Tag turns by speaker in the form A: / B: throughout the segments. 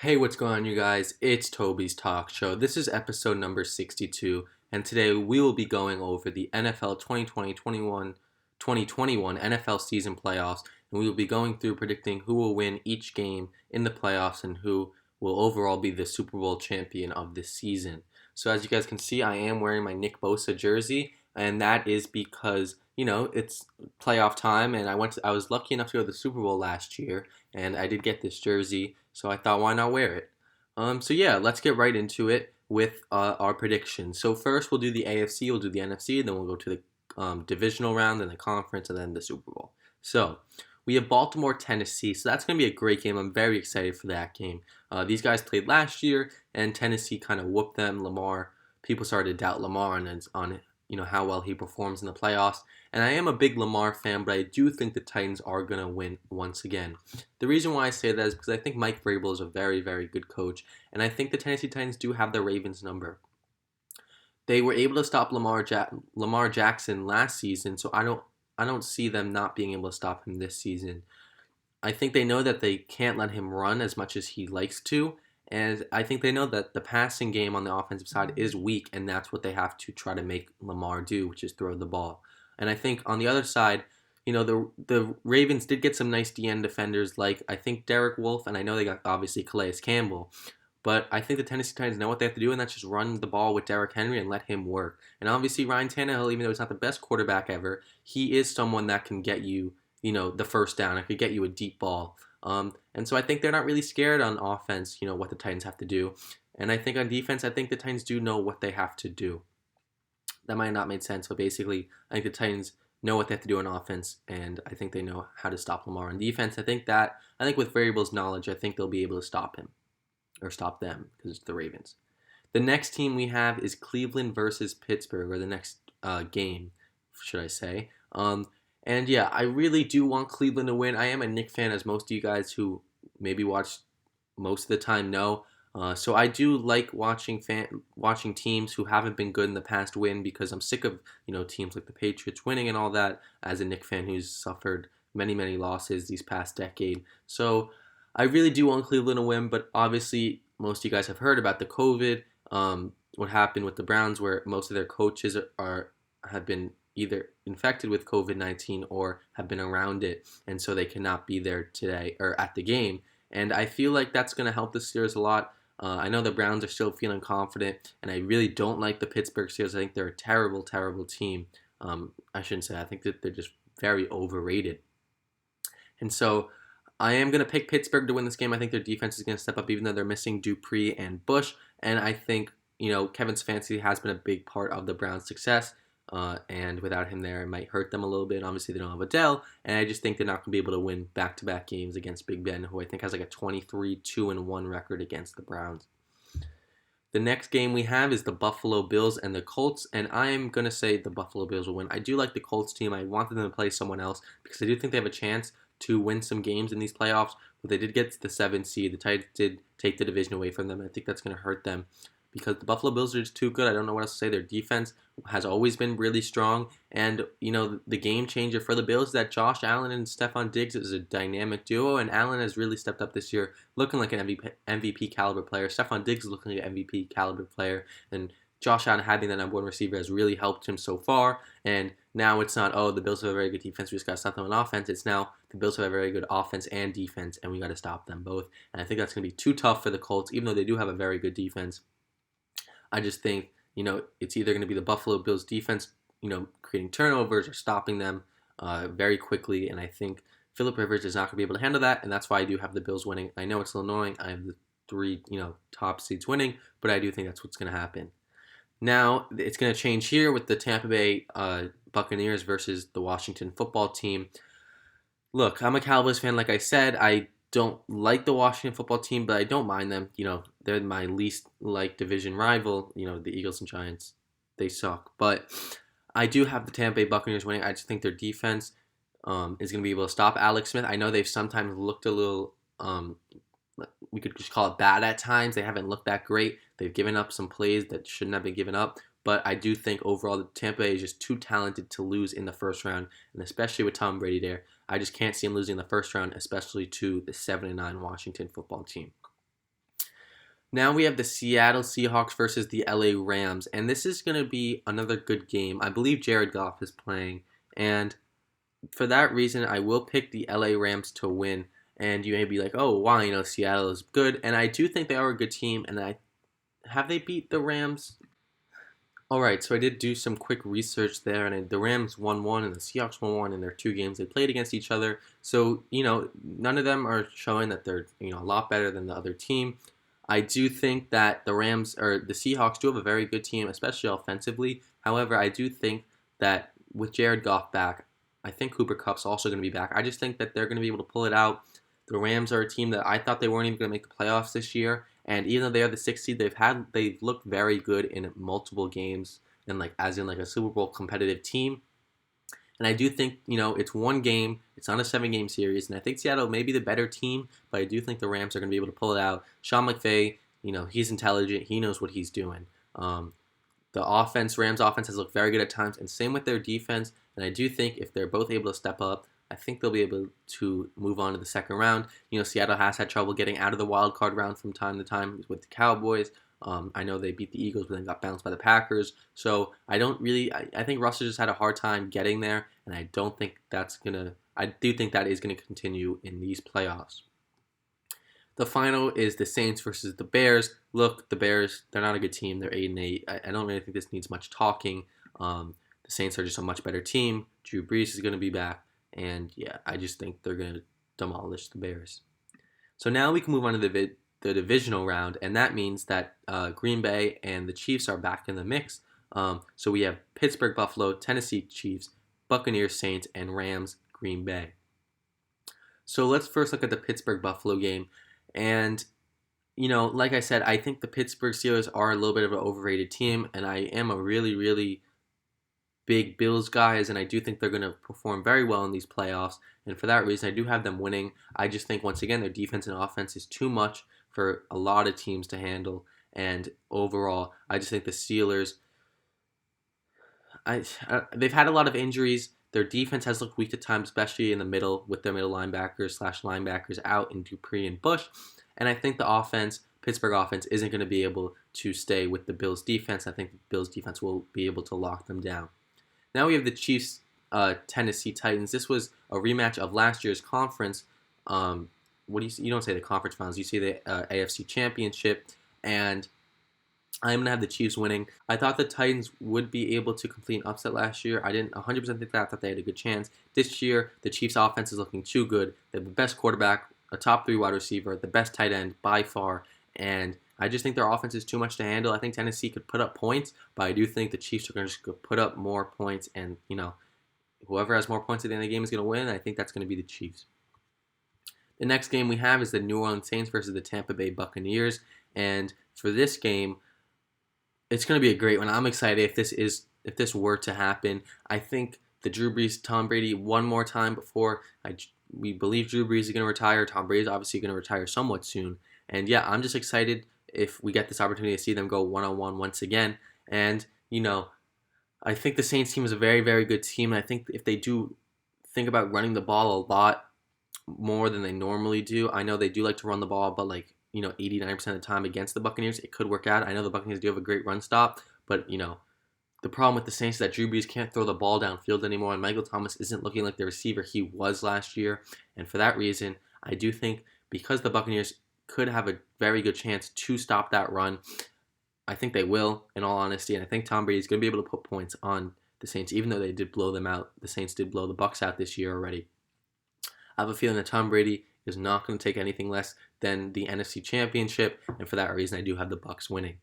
A: Hey, what's going on, you guys? It's Tobey's Talk Show. This is episode number 62, and today we will be going over the NFL 2021 NFL season playoffs, and we will be going through predicting who will win each game in the playoffs and who will overall be the Super Bowl champion of this season. So as you guys can see, I am wearing my Nick Bosa jersey, and that is because, it's playoff time, and I was lucky enough to go to the Super Bowl last year, and I did get this jersey, so I thought, why not wear it? So yeah, let's get right into it with our predictions. So first, we'll do the AFC, we'll do the NFC, then we'll go to the divisional round, then the conference, and then the Super Bowl. So we have Baltimore, Tennessee. So that's going to be a great game. I'm very excited for that game. These guys played last year, and Tennessee kind of whooped them. People started to doubt Lamar on how well he performs in the playoffs. And I am a big Lamar fan, but I do think the Titans are going to win once again. The reason why I say that is because I think Mike Vrabel is a very, very good coach, and I think the Tennessee Titans do have the Ravens' number. They were able to stop Lamar Jackson last season, so I don't see them not being able to stop him this season. I think they know that they can't let him run as much as he likes to, and I think they know that the passing game on the offensive side is weak, and that's what they have to try to make Lamar do, which is throw the ball. And I think on the other side, the Ravens did get some nice DN defenders, like I think Derek Wolfe, and I know they got obviously Calais Campbell. But I think the Tennessee Titans know what they have to do, and that's just run the ball with Derrick Henry and let him work. And obviously Ryan Tannehill, even though he's not the best quarterback ever, he is someone that can get you, the first down. It could get you a deep ball. And so I think they're not really scared on offense, what the Titans have to do. And I think on defense, I think the Titans do know what they have to do. That might not make sense, but basically, I think the Titans know what they have to do on offense, and I think they know how to stop Lamar on defense. I think with Vrabel's knowledge, I think they'll be able to stop him. Or stop them, because it's the Ravens. The next team we have is Cleveland versus Pittsburgh, or the next game, should I say. And yeah, I really do want Cleveland to win. I am a Nick fan, as most of you guys who maybe watch most of the time know. So I do like watching teams who haven't been good in the past win, because I'm sick of teams like the Patriots winning and all that, as a Nick fan who's suffered many, many losses these past decade. So I really do want Cleveland to win, but obviously most of you guys have heard about the COVID, what happened with the Browns, where most of their coaches have been either infected with COVID-19 or have been around it, and so they cannot be there today or at the game. And I feel like that's going to help the Steelers a lot. I know the Browns are still feeling confident, and I really don't like the Pittsburgh Steelers. I think they're a terrible, terrible team. I shouldn't say that. I think that they're just very overrated. And so I am going to pick Pittsburgh to win this game. I think their defense is going to step up, even though they're missing Dupree and Bush. And I think, Kevin Stefanski has been a big part of the Browns' success. And without him there, it might hurt them a little bit. Obviously, they don't have Adele. And I just think they're not going to be able to win back-to-back games against Big Ben, who I think has like a 23-2-1 record against the Browns. The next game we have is the Buffalo Bills and the Colts, and I am going to say the Buffalo Bills will win. I do like the Colts team. I wanted them to play someone else because I do think they have a chance to win some games in these playoffs, but they did get to the 7th seed. The Titans did take the division away from them. I think that's going to hurt them because the Buffalo Bills are just too good. I don't know what else to say. Their defense has always been really strong, and the game changer for the Bills is that Josh Allen and Stephon Diggs is a dynamic duo, and Allen has really stepped up this year, looking like an MVP caliber player. Stephon Diggs is looking like an MVP caliber player, and Josh Allen having the number one receiver has really helped him so far. And now it's not, the Bills have a very good defense, we just got to stop them on offense. It's now the Bills have a very good offense and defense, and we got to stop them both. And I think that's going to be too tough for the Colts, even though they do have a very good defense. I just think, it's either going to be the Buffalo Bills defense, creating turnovers or stopping them very quickly. And I think Phillip Rivers is not going to be able to handle that, and that's why I do have the Bills winning. I know it's a little annoying. I have the 3, top seeds winning, but I do think that's what's going to happen. Now, it's going to change here with the Tampa Bay Buccaneers versus the Washington football team. Look, I'm a Cowboys fan, like I said. I don't like the Washington football team, but I don't mind them. They're my least liked division rival. The Eagles and Giants, they suck. But I do have the Tampa Bay Buccaneers winning. I just think their defense is going to be able to stop Alex Smith. I know they've sometimes looked a little, we could just call it bad at times. They haven't looked that great. They've given up some plays that shouldn't have been given up. But I do think overall the Tampa Bay is just too talented to lose in the first round, and especially with Tom Brady there, I just can't see him losing in the first round, especially to the 7-9 Washington football team. Now we have the Seattle Seahawks versus the LA Rams, and this is going to be another good game. I believe Jared Goff is playing, and for that reason, I will pick the LA Rams to win. And you may be like, oh, wow, Seattle is good, and I do think they are a good team. And have they beat the Rams? All right, so I did do some quick research there, and the Rams won one, and the Seahawks won one in their two games they played against each other. So none of them are showing that they're a lot better than the other team. I do think that the Rams or the Seahawks do have a very good team, especially offensively. However, I do think that with Jared Goff back, I think Cooper Kupp's also going to be back. I just think that they're going to be able to pull it out. The Rams are a team that I thought they weren't even going to make the playoffs this year, and even though they are the sixth seed, they've looked very good in multiple games, and as in a Super Bowl competitive team. And I do think it's one game, it's not a 7-game series, and I think Seattle may be the better team, but I do think the Rams are going to be able to pull it out. Sean McVay, he's intelligent, he knows what he's doing. Rams offense has looked very good at times, and same with their defense. And I do think if they're both able to step up, I think they'll be able to move on to the second round. Seattle has had trouble getting out of the wild card round from time to time with the Cowboys. I know they beat the Eagles, but then got bounced by the Packers. So I think Russell just had a hard time getting there, and I do think that is gonna continue in these playoffs. The final is the Saints versus the Bears. Look, the Bears, they're not a good team. They're 8-8. I don't really think this needs much talking. The Saints are just a much better team. Drew Brees is going to be back. And yeah, I just think they're going to demolish the Bears. So now we can move on to the divisional round, and that means that Green Bay and the Chiefs are back in the mix. So we have Pittsburgh, Buffalo, Tennessee Chiefs, Buccaneers, Saints, and Rams, Green Bay. So let's first look at the Pittsburgh-Buffalo game. And, like I said, I think the Pittsburgh Steelers are a little bit of an overrated team, and I am a really, really big Bills guy, and I do think they're going to perform very well in these playoffs. And for that reason, I do have them winning. I just think, once again, their defense and offense is too much for a lot of teams to handle. And overall, I just think the Steelers, they've had a lot of injuries. Their defense has looked weak at times, especially in the middle with their middle linebackers/linebackers out in Dupree and Bush. And I think the Pittsburgh offense, isn't going to be able to stay with the Bills defense. I think the Bills defense will be able to lock them down. Now we have the Chiefs, Tennessee Titans. This was a rematch of last year's conference. You don't say the conference finals, you say the AFC Championship, and I'm going to have the Chiefs winning. I thought the Titans would be able to complete an upset last year. I didn't 100% think that. I thought they had a good chance. This year, the Chiefs' offense is looking too good. They have the best quarterback, a top 3 wide receiver, the best tight end by far, and I just think their offense is too much to handle. I think Tennessee could put up points, but I do think the Chiefs are going to just put up more points, and whoever has more points at the end of the game is going to win. I think that's going to be the Chiefs. The next game we have is the New Orleans Saints versus the Tampa Bay Buccaneers, and for this game, it's going to be a great one. I'm excited if this were to happen. I think the Drew Brees, Tom Brady one more time before we believe Drew Brees is going to retire. Tom Brady is obviously going to retire somewhat soon. And yeah, I'm just excited if we get this opportunity to see them go one-on-one once again. And, I think the Saints team is a very, very good team. And I think if they do think about running the ball a lot more than they normally do, I know they do like to run the ball, but 89% of the time against the Buccaneers, it could work out. I know the Buccaneers do have a great run stop, but, the problem with the Saints is that Drew Brees can't throw the ball downfield anymore, and Michael Thomas isn't looking like the receiver he was last year. And for that reason, I do think because the Buccaneers could have a very good chance to stop that run, I think they will, in all honesty. And I think Tom Brady is going to be able to put points on the Saints, even though they did blow them out. The Saints did blow the Bucs out this year already. I have a feeling that Tom Brady is not going to take anything less than the NFC Championship, and for that reason, I do have the Bucs winning.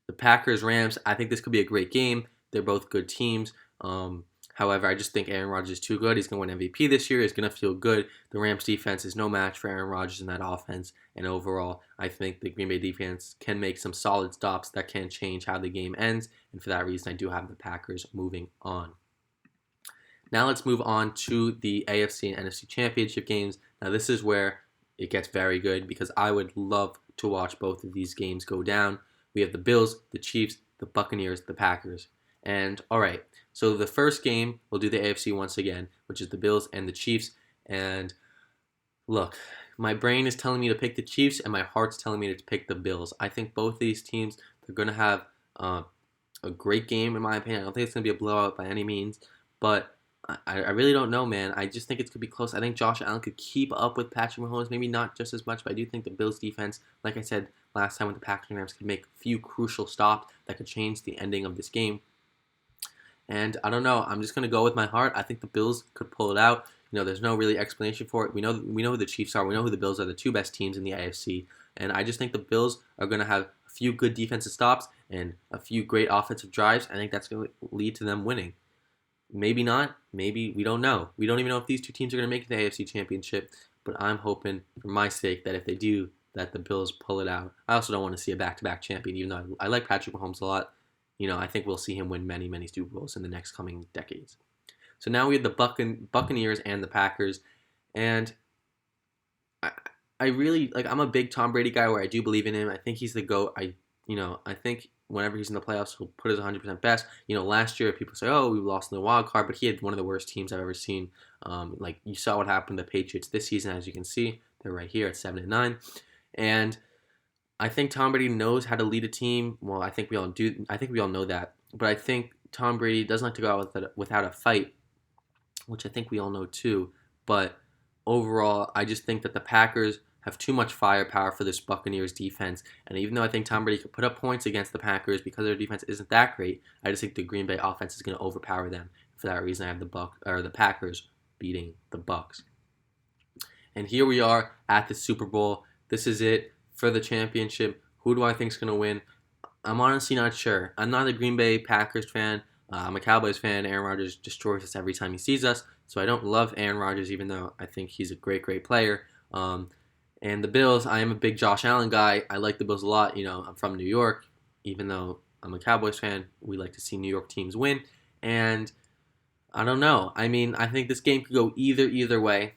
A: The Packers-Rams, I think this could be a great game. They're both good teams. However, I just think Aaron Rodgers is too good. He's going to win MVP this year. He's going to feel good. The Rams defense is no match for Aaron Rodgers in that offense. And overall, I think the Green Bay defense can make some solid stops that can change how the game ends. And for that reason, I do have the Packers moving on. Now let's move on to the AFC and NFC Championship games. Now this is where it gets very good because I would love to watch both of these games go down. We have the Bills, the Chiefs, the Buccaneers, the Packers. And all right, so the first game, we'll do the AFC once again, which is the Bills and the Chiefs. And Look, my brain is telling me to pick the Chiefs, and my heart's telling me to pick the Bills. I think both of these teams, they're going to have uh, a great game, in my opinion. I don't think it's going to be a blowout by any means, but I really don't know, man. I just think it's going to be close. I think Josh Allen could keep up with Patrick Mahomes, maybe not just as much, but I do think the Bills' defense, like I said last time with the Packers and Rams, could make a few crucial stops that could change the ending of this game. And I don't know. I'm just gonna go with my heart. I think the Bills could pull it out. There's no really explanation for it. We know who the Chiefs are. We know who the Bills are. The two best teams in the AFC. And I just think the Bills are gonna have a few good defensive stops and a few great offensive drives. I think that's gonna lead to them winning. Maybe not. Maybe we don't know. We don't even know if these two teams are gonna make the AFC Championship. But I'm hoping, for my sake, that if they do, that the Bills pull it out. I also don't want to see a back-to-back champion, even though I like Patrick Mahomes a lot. I think we'll see him win many, many Super Bowls in the next coming decades. So now we have the Buccaneers and the Packers, and I really like. I'm a big Tom Brady guy, where I do believe in him. I think he's the GOAT. I think whenever he's in the playoffs, he'll put his 100% best. Last year people say, "Oh, we lost in the wild card," but he had one of the worst teams I've ever seen. Like you saw what happened to the Patriots this season, as you can see, they're right here at 7-9, and I think Tom Brady knows how to lead a team. Well, I think we all do. I think we all know that. But I think Tom Brady doesn't like to go out without a fight, which I think we all know too. But overall, I just think that the Packers have too much firepower for this Buccaneers defense. And even though I think Tom Brady could put up points against the Packers because their defense isn't that great, I just think the Green Bay offense is going to overpower them. For that reason, I have the Packers beating the Bucs. And here we are at the Super Bowl. This is it for the championship. Who do I think is going to win? I'm honestly not sure. I'm not a Green Bay Packers fan. I'm a Cowboys fan. Aaron Rodgers destroys us every time he sees us. So I don't love Aaron Rodgers, even though I think he's a great, great player. And the Bills, I am a big Josh Allen guy. I like the Bills a lot. I'm from New York. Even though I'm a Cowboys fan, we like to see New York teams win. And I don't know. I mean, I think this game could go either way.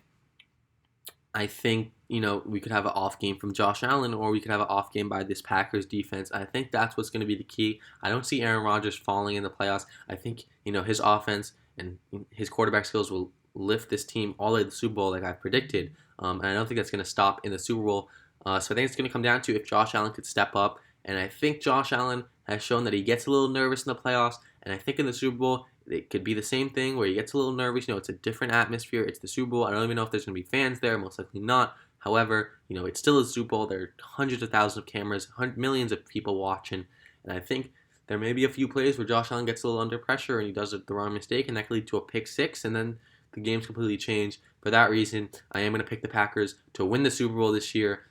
A: I think, we could have an off game from Josh Allen, or we could have an off game by this Packers defense. I think that's what's going to be the key. I don't see Aaron Rodgers falling in the playoffs. I think, his offense and his quarterback skills will lift this team all the way to the Super Bowl like I've predicted. And I don't think that's going to stop in the Super Bowl. So I think it's going to come down to if Josh Allen could step up. And I think Josh Allen has shown that he gets a little nervous in the playoffs. And I think in the Super Bowl, it could be the same thing where he gets a little nervous. It's a different atmosphere. It's the Super Bowl. I don't even know if there's going to be fans there. Most likely not. However, it's still a Super Bowl. There are hundreds of thousands of cameras, millions of people watching. And I think there may be a few plays where Josh Allen gets a little under pressure and he does the wrong mistake, and that could lead to a pick six, and then the game's completely changed. For that reason, I am going to pick the Packers to win the Super Bowl this year.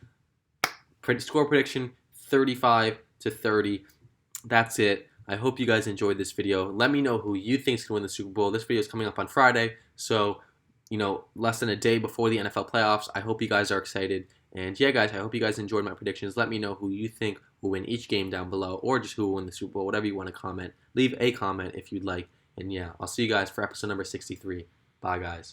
A: Score prediction, 35-30. That's it. I hope you guys enjoyed this video. Let me know who you think is going to win the Super Bowl. This video is coming up on Friday, so less than a day before the NFL playoffs. I hope you guys are excited. And yeah, guys, I hope you guys enjoyed my predictions. Let me know who you think will win each game down below, or just who will win the Super Bowl, whatever you want to comment. Leave a comment if you'd like. And yeah, I'll see you guys for episode number 63. Bye, guys.